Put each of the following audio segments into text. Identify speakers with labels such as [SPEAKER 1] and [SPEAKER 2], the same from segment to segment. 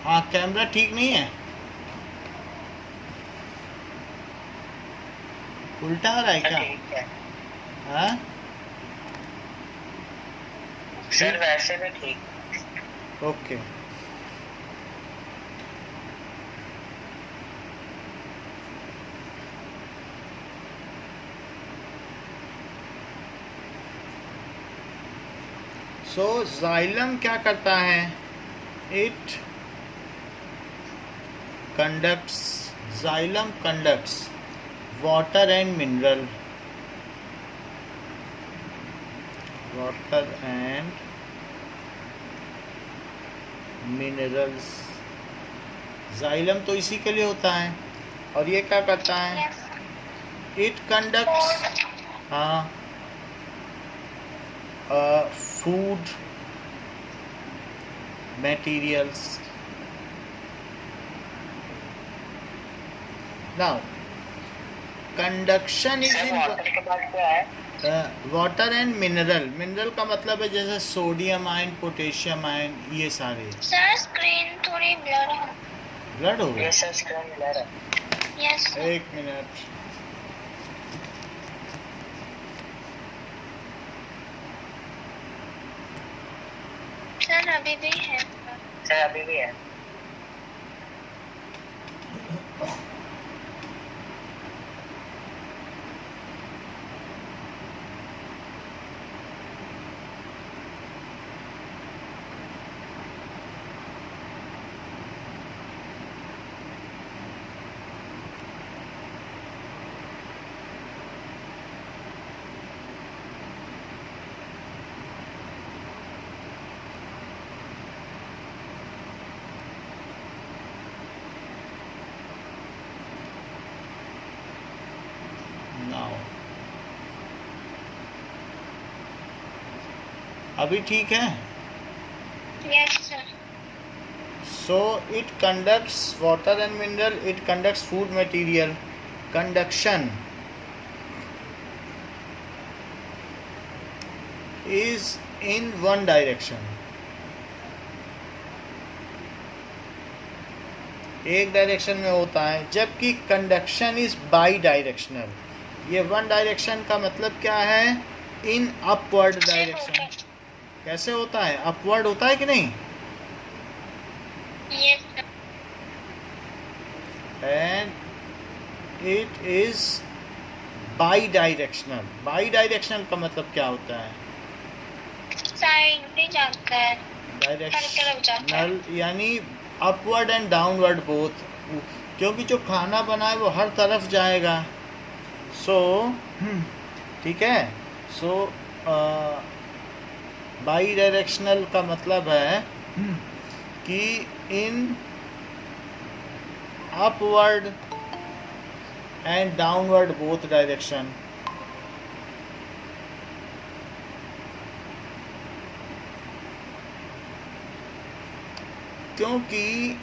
[SPEAKER 1] हाँ, कैमरा ठीक नहीं है, उल्टा आ रहा है क्या?
[SPEAKER 2] ठीक है
[SPEAKER 1] हाँ
[SPEAKER 2] सर,
[SPEAKER 1] ठीक,
[SPEAKER 2] वैसे भी ठीक।
[SPEAKER 1] ओके। सो जाइलम क्या करता है? It conducts, xylem conducts water and mineral, water and minerals. Xylem तो इसी के लिए होता है, और ये क्या करता है?
[SPEAKER 3] Yes.
[SPEAKER 1] इट कंडक्ट्स, हाँ, food materials. Now conduction is
[SPEAKER 2] sir
[SPEAKER 1] in
[SPEAKER 2] water के बाद क्या है?
[SPEAKER 1] Water and mineral. मिनरल का मतलब है जैसे सोडियम आयन, पोटेशियम आयन, ये सारे।
[SPEAKER 3] Sir, screen थोड़ी blur है।
[SPEAKER 1] ब्लड हो गया?
[SPEAKER 2] ये सर स्क्रीन मिला रहा है।
[SPEAKER 3] Yes, sir.
[SPEAKER 1] एक मिनट।
[SPEAKER 3] Sir, अभी भी है।
[SPEAKER 2] सर अभी भी है।
[SPEAKER 1] नाउ अभी ठीक है?
[SPEAKER 3] Yes, sir.
[SPEAKER 1] So it conducts water and mineral, it conducts food material. Conduction is in one direction, एक डायरेक्शन में होता है, जबकि कंडक्शन इज बाई डायरेक्शनल। ये वन डायरेक्शन का मतलब क्या है? In upward direction. कैसे होता है? अपवर्ड होता है कि नहीं?
[SPEAKER 3] Yes, sir.
[SPEAKER 1] And it is by directional. By directional का मतलब क्या होता है?
[SPEAKER 3] Side भी जाता है। हर तरफ जाता है।
[SPEAKER 1] डायरेक्शनल यानी अपवर्ड एंड डाउनवर्ड बोथ, क्योंकि जो खाना बना है वो हर तरफ जाएगा। सो ठीक है। सो बाई डायरेक्शनल का मतलब है कि in upward and downward both direction. क्योंकि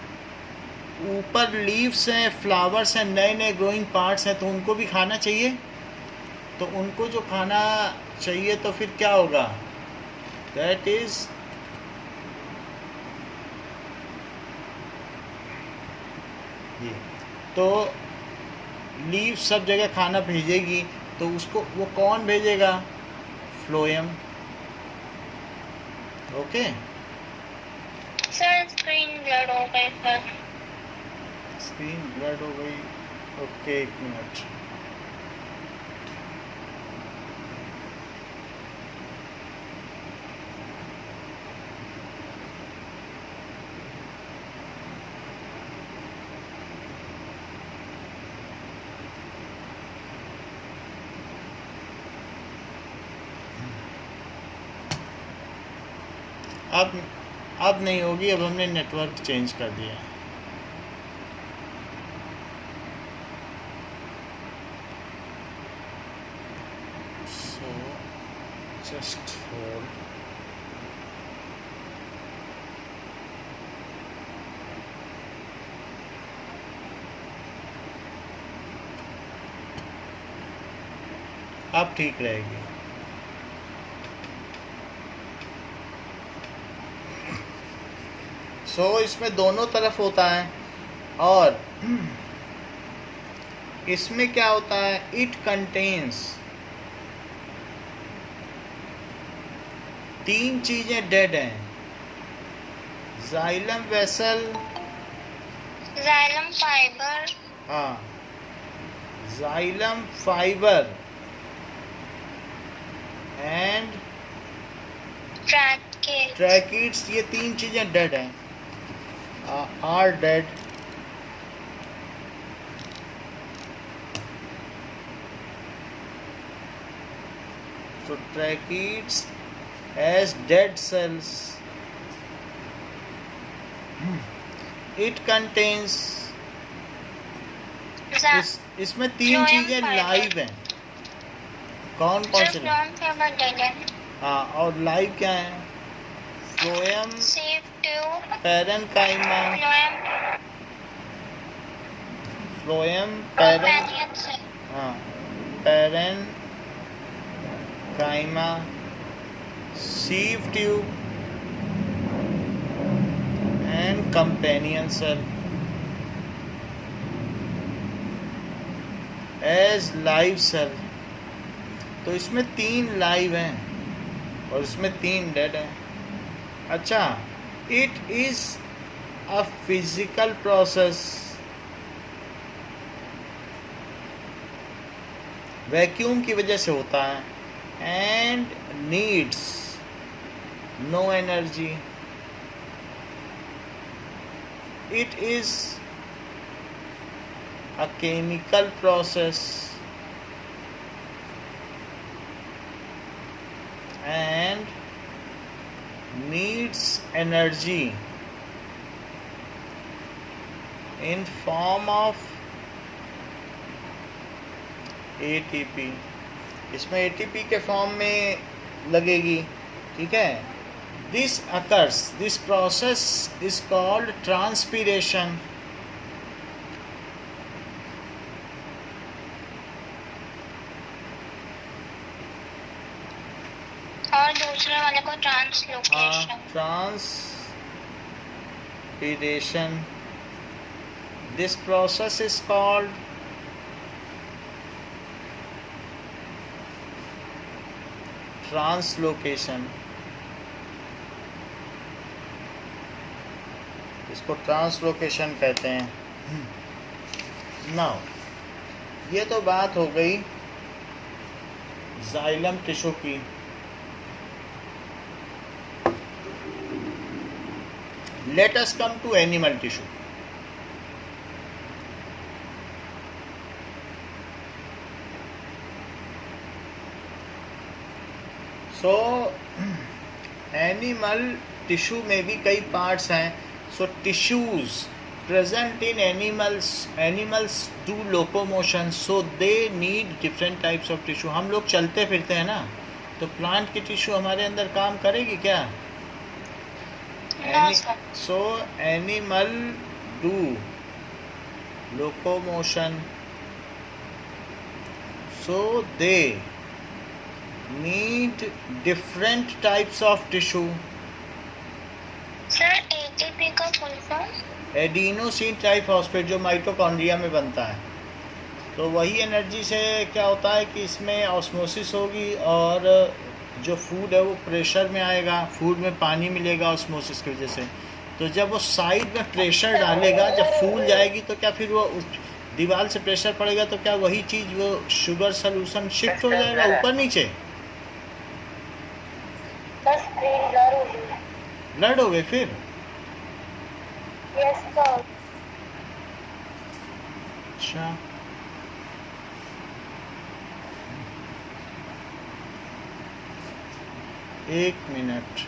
[SPEAKER 1] ऊपर लीव्स हैं, फ्लावर्स हैं, नए नए ग्रोइंग पार्ट्स हैं, तो उनको भी खाना चाहिए। तो उनको जो खाना चाहिए तो फिर क्या होगा? दैट इज ये, तो लीव सब जगह खाना भेजेगी, तो उसको वो कौन भेजेगा? Phloem. Okay.
[SPEAKER 3] Sir, screen blur हो गई sir.
[SPEAKER 1] स्क्रीन ब्लड हो गई? ओके, एक मिनट। अब नहीं होगी, अब हमने नेटवर्क चेंज कर दिया है। So just hold. अब ठीक रहेगी। सो इसमें दोनों तरफ होता है। और इसमें क्या होता है, इट कंटेन्स 3 चीजें डेड हैं, जाइलम वेसल,
[SPEAKER 3] जाइलम फाइबर,
[SPEAKER 1] हाँ जाइलम फाइबर एंड ट्रैकिड्स, ये 3 चीजें डेड हैं, are dead. So tracheids as dead cells. It contains इसमें 3 चीजें लाइव हैं। कौन कौन से? हाँ, और लाइव क्या है? फ्लोएम, पैरेनकाइमा, फ्लोएम, हाँ parenchyma, sieve tube and companion cell as live cell. तो इसमें 3 लाइव हैं और इसमें 3 डेड हैं। अच्छा, it is a physical process, vacuum की वजह से होता है, एंड नीड्स नो एनर्जी। इट इज a chemical process and needs energy in form of ATP। इसमें ATP के फॉर्म में लगेगी, ठीक है। This occurs, this process is called transpiration।
[SPEAKER 3] और दूसरे वाले को translocation.
[SPEAKER 1] Transpiration. This process is called translocation. इसको ट्रांसलोकेशन कहते हैं। नाउ ये तो बात हो गई जाइलम टिश्यू की। Let us come to animal tissue. So, animal tissue में भी कई parts हैं. So, tissues present in animals do locomotion. So, they need different types of tissue. हम लोग चलते फिरते हैं ना, तो plant की tissue हमारे अंदर काम करेगी क्या? So animal do locomotion, so they need different types of tissue।
[SPEAKER 3] Sir ATP का फुल फॉर्म?
[SPEAKER 1] एडिनोसिन ट्राइफॉस्फेट, जो माइटोकॉन्ड्रिया में बनता है। तो वही एनर्जी से क्या होता है कि इसमें ऑस्मोसिस होगी और जो फूड है वो प्रेशर में आएगा, फूड में पानी मिलेगा ऑस्मोसिस की वजह से। तो जब वो साइड में प्रेशर डालेगा, जब फूल जाएगी तो क्या फिर वो उस दीवार से प्रेशर पड़ेगा तो क्या वही चीज़ वो शुगर सॉल्यूशन शिफ्ट हो जाएगा ऊपर नीचे? ब्लड हो गए फिर?
[SPEAKER 3] Yes sir.
[SPEAKER 1] अच्छा, एक मिनट।